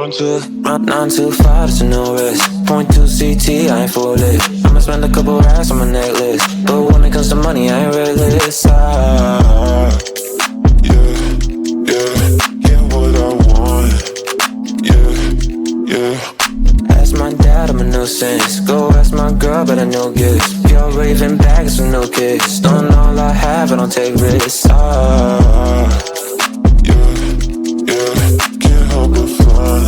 Nine to five, there's no rest. Point two CT, I ain't full lit. I'ma spend a couple racks on my necklace, but when it comes to money, I ain't reckless. Get what I want. Ask my dad, I'm a nuisance. Go ask my girl, but I know gifts. Pure raving bags with no kicks. Don't know all I have, I don't take risks. Can't help but fun.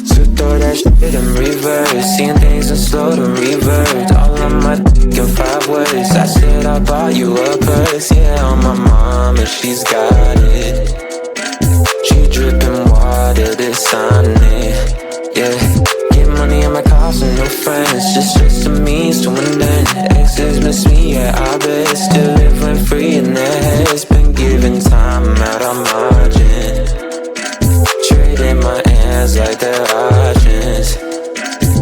So throw that shit in reverse. Seeing things in slow to revert. All on my dick in 5 ways. I said I bought you a purse. Yeah, on my mom, and she's got it. She dripping water, this on it. Yeah, get money on my cost and no friends. Just a means to an end. Exes miss me, yeah, I bet. Still living free in their heads. Been giving time out on margin. Trading my hands like they're options.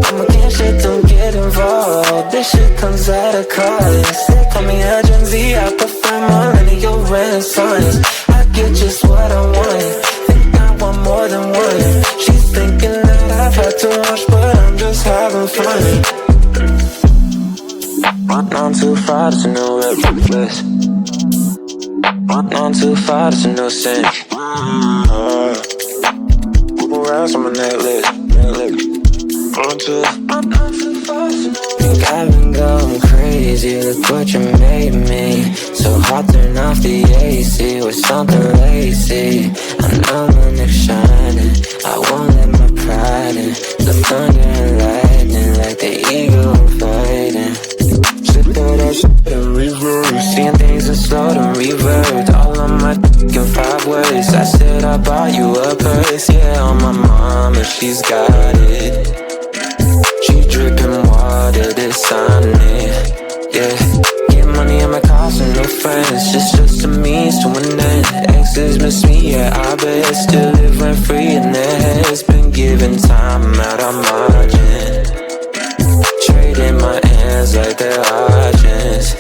I'm against shit, don't get involved. This shit comes at a cost. They call me a Gen Z, I prefer millennial renaissance. I get just what I want. Think I want more than one. She's thinking that I've had too much, but I'm just having fun. On too far, there's no reckless. On too far, there's no sense. Couple rounds on my necklace. On too far, think I've been going crazy. Look what you made me. So hot, turn off the AC with something lazy. I know my neck's shining. I won't let my pride in. The thunder and lightning like the eagle fighting. Throw that shit in reverse. Seeing things in slow to revert. All on my dick in 5 ways. I said I bought you a purse. Yeah, on my mom, and she's got it. She dripping water, this on it. Yeah, get money on my cost and no friends. Just a means to an end. Exes miss me, yeah, I bet. Still living free in their heads. Been giving time out on margin. Trading my hands like they're options.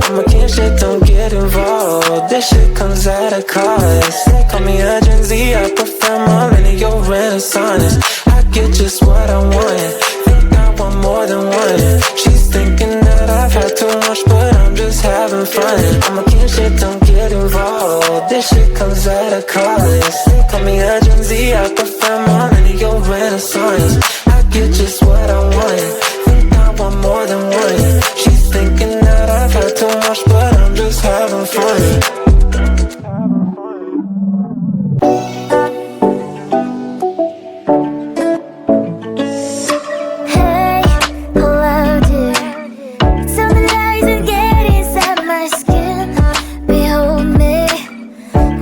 I'm against shit, don't get involved. This shit comes at a cost. They call me a Gen Z, I prefer millennial renaissance. I get just what I want. Think I want more than one. She's thinking that I've had too much, but I'm just having fun. I'm against shit, don't get involved. This shit comes at a cost. They call me a Gen Z, I prefer millennial renaissance. I get just what I want. Want more than one. She's thinking that I've had too much, but I'm just having fun. Hey, hello dear. Something doesn't get inside my skin. Behold me,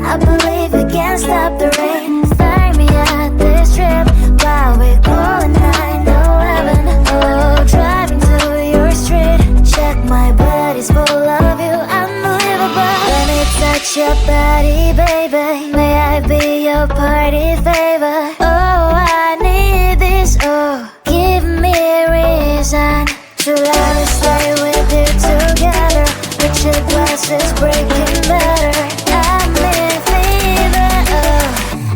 I believe we can't stop the rain. Start me at this trip while we're calling 911. Oh, driving to your street. Check my body's full of you, unbelievable. Let me touch your body, baby. May I be your party favor? Oh, I need this, oh. Give me a reason to let me stay with you together. Richard glasses breaking better. I'm in fever, oh.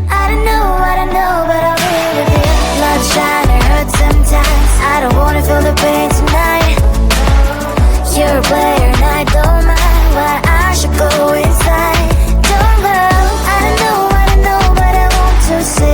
I don't know what I know, but I'll be with you. Love shine, it hurts sometimes. I don't wanna feel the pain tonight. You're a player and I don't mind, but I should go inside. Don't go, I don't know what I know, but I want to see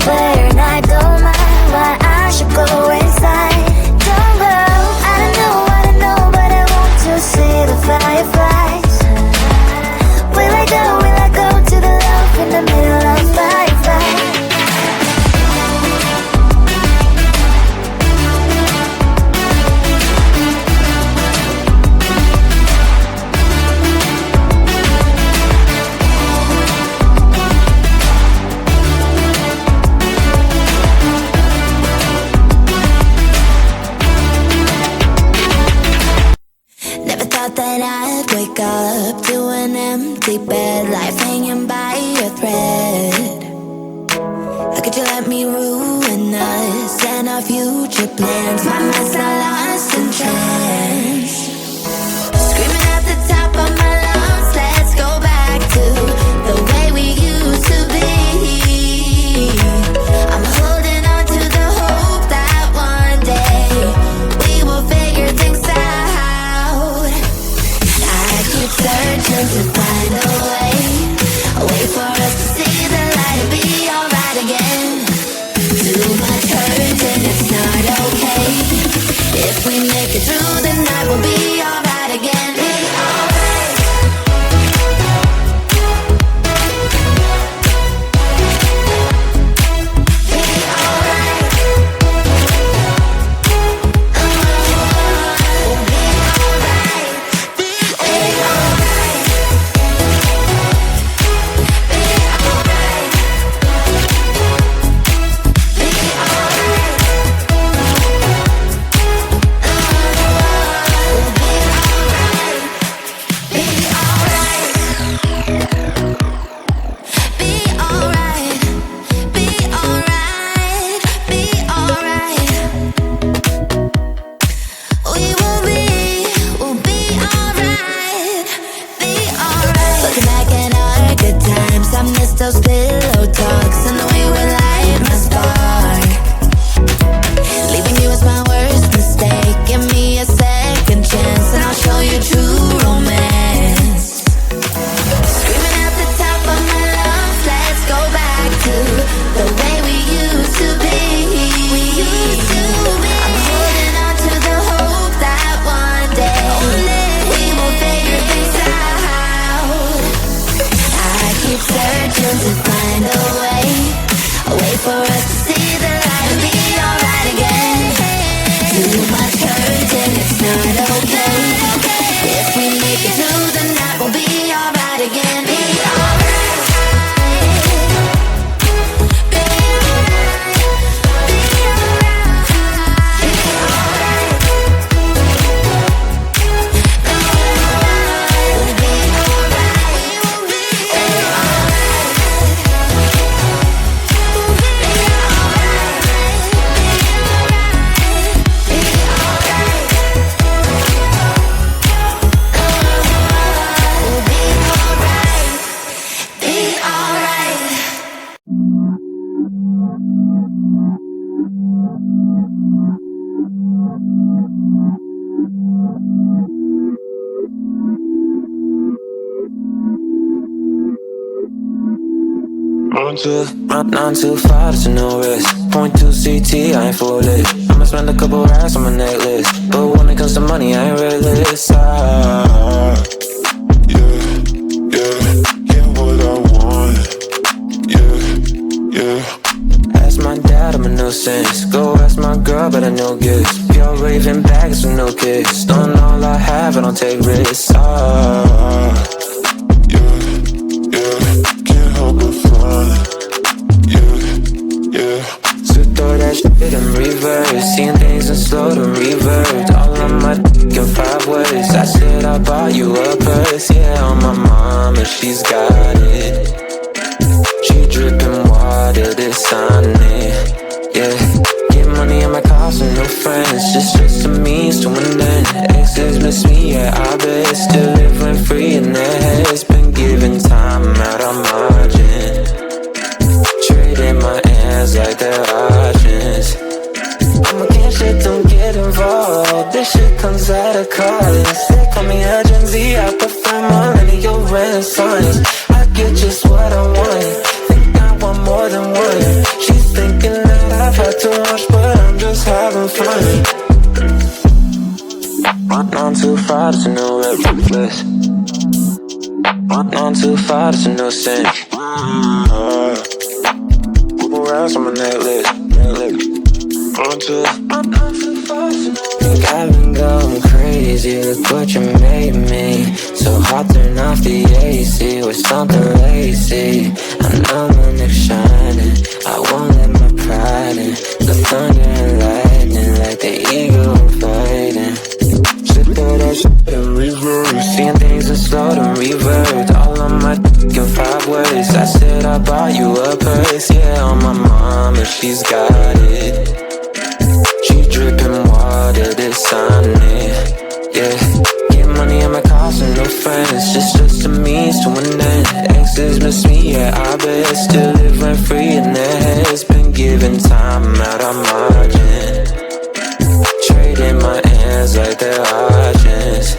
anywhere, and I don't mind why I should go inside. Don't go, I don't know, but I want to see the fireflies. Will I go to the love in the middle of fireflies? That I'd wake up to an empty bed, life hanging by a thread. How could you let me ruin us and our future plans? My mind's not lost in trance. Screaming at the top of my lungs, let's go back to the way we used to be. I'm holding on to the hope that one day we will figure things out. Keep searching to find a way for us to see the light and be alright again. Too much hurt and it's not okay. If we make it through the night, we'll be alright again. Be alright. Be alright. We'll be alright. Those pillow talks and the way we light my spark. Leaving you was my worst mistake. Give me a second chance and I'll show you true romance. Screaming at the top of my lungs, let's go back to the way we used to be. We used to be. I'm holding on to the hope that one day we will figure things out. I keep searching to find a way for us to see the light and be alright again. Too much hurt and it's not okay. If we make it through the night, we'll be alright again. Be alright. Run too far, there's no risk. Point 2 CT, I ain't full lit. I'ma spend a couple racks on my necklace, but when it comes to money, I ain't realist. Yeah, what I want. Yeah. Ask my dad, I'm a nuisance. Go ask my girl, but I know gifts. You're raving bags with no kids. Don't all I have, I don't take risks. Shit in reverse, seeing things in slow to revert. All of my in 5 words. I said I bought you a purse, yeah, on my mama, she's got it. She dripping water, this on it, yeah. Get money on my cars and no friends, just a means to an end. Exes miss me, yeah, I bet. Still living free in their heads. Been giving time out of margin, trading my hands like they're options. I'm against shit, don't get involved. This shit comes at a cost. They call me a Gen Z, I prefer millennial renaissance. I get just what I want, think I want more than one. She's too much, but I'm just having fun. On too far, there's no reckless. On too far, there's no sin. Move around on my necklace. On too far, think I've been going crazy. Look what you made me. So hot, turn off the AC with something lazy. I know my neck's shining. I won't let my pride in. The thunder and lightning, like the eagle fighting. Throw that shit in reverse. Seeing things in slow and revert. All on my in 5 words. I said I bought you a purse. Yeah, on my mama, she's got it. She dripping water, this on it. Yeah, get money in my cars and no friends. Just a means to an end. Exes miss me, yeah, I bet. Still live rent free in their heads. Been giving time out on margin. Trading my hands like they're options.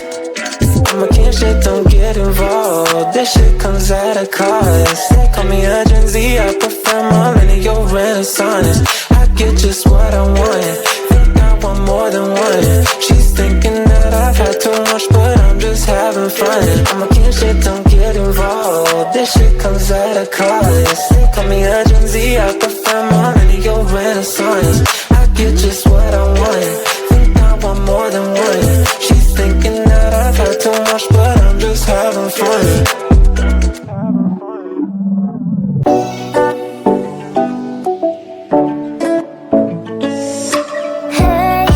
I'm a king, shit, don't get involved. This shit comes at a cost. They call me a Gen Z, I prefer millennial renaissance. I get just what I want, think I want more than one. She's thinking that I've had too much, but I'm just having fun. I'm a king, shit, don't get involved. This shit comes at a cost. They call me a Gen Z, I prefer millennial renaissance. I get just what I want, more than one. She's thinking that I've had too much, but I'm just having fun. Hey,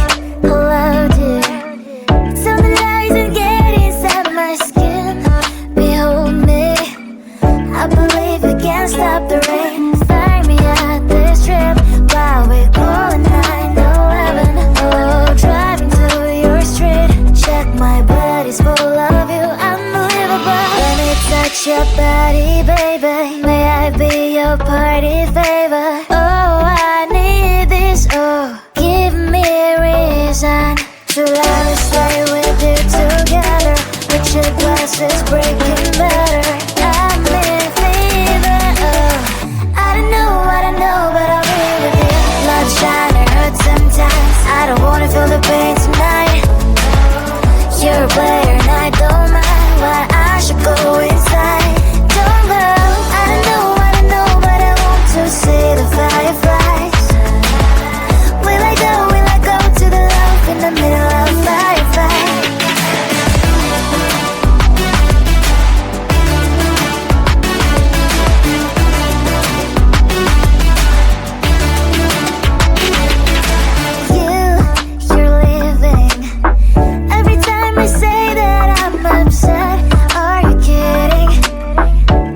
hello dear. Tell me lies and get inside my skin. Behold me, I believe we can't stop the rain. Find me at this trip while we're calling 911. Oh, driving to your street. Check my body's full of you, unbelievable. Let me touch your body, baby. May I be your party favor? Oh, I need this, oh. Give me a reason to let me stay with you together. With your glasses breaking better. I'm in fever, oh. I don't know what I know, but I'll be with you. Blood shine, it hurts sometimes. I don't wanna feel the pain tonight. You're a player and I don't mind why I should go inside. Don't go, I don't know what I know, but I want to see the fireflies. Will I go to the love in the middle of firefight? You're leaving. Every time I say that I'm upset, are you kidding?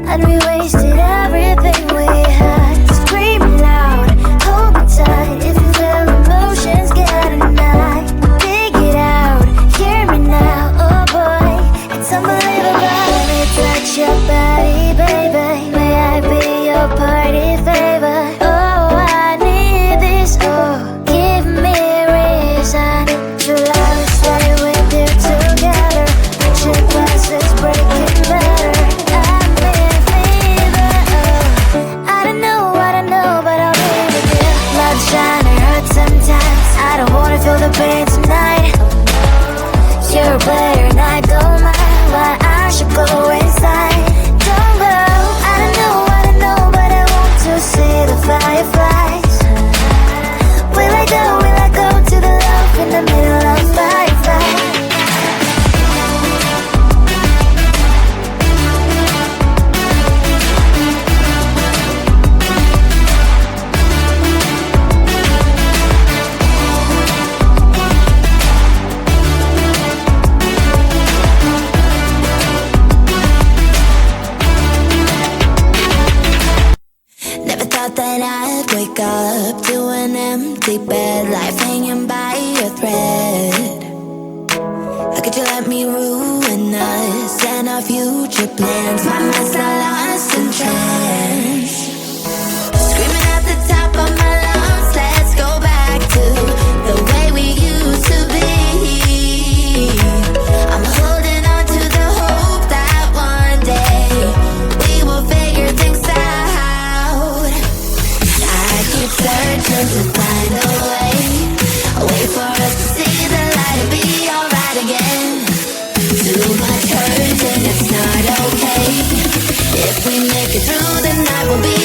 And we wasted everything we had. Screaming loud, hold me tight. If you feel emotions getting high, dig it out, hear me now. Oh boy, it's unbelievable. Let me touch your body, baby. May I be your party favor? Oh, I need this, oh. Give me a reason to let me stay with you together. With your glasses breaking better. I'm in fever, oh. I don't know what I know, but I'll be with you. Blood shine, it hurts sometimes. I don't wanna feel the pain tonight. You're a player and I don't mind why I should go inside. Don't go, I don't know what I know, but I want to see the fireflies. Will I go to the love in the middle of firefight? Never thought that I'd wake up to an empty bed, life hanging by a thread. How could you let me ruin us and our future plans? My mind's not lost in trance. Screaming at the top of my lungs, let's go back to the way we used to be. I'm holding on to the hope that one day we will figure things out. I keep searching to find will be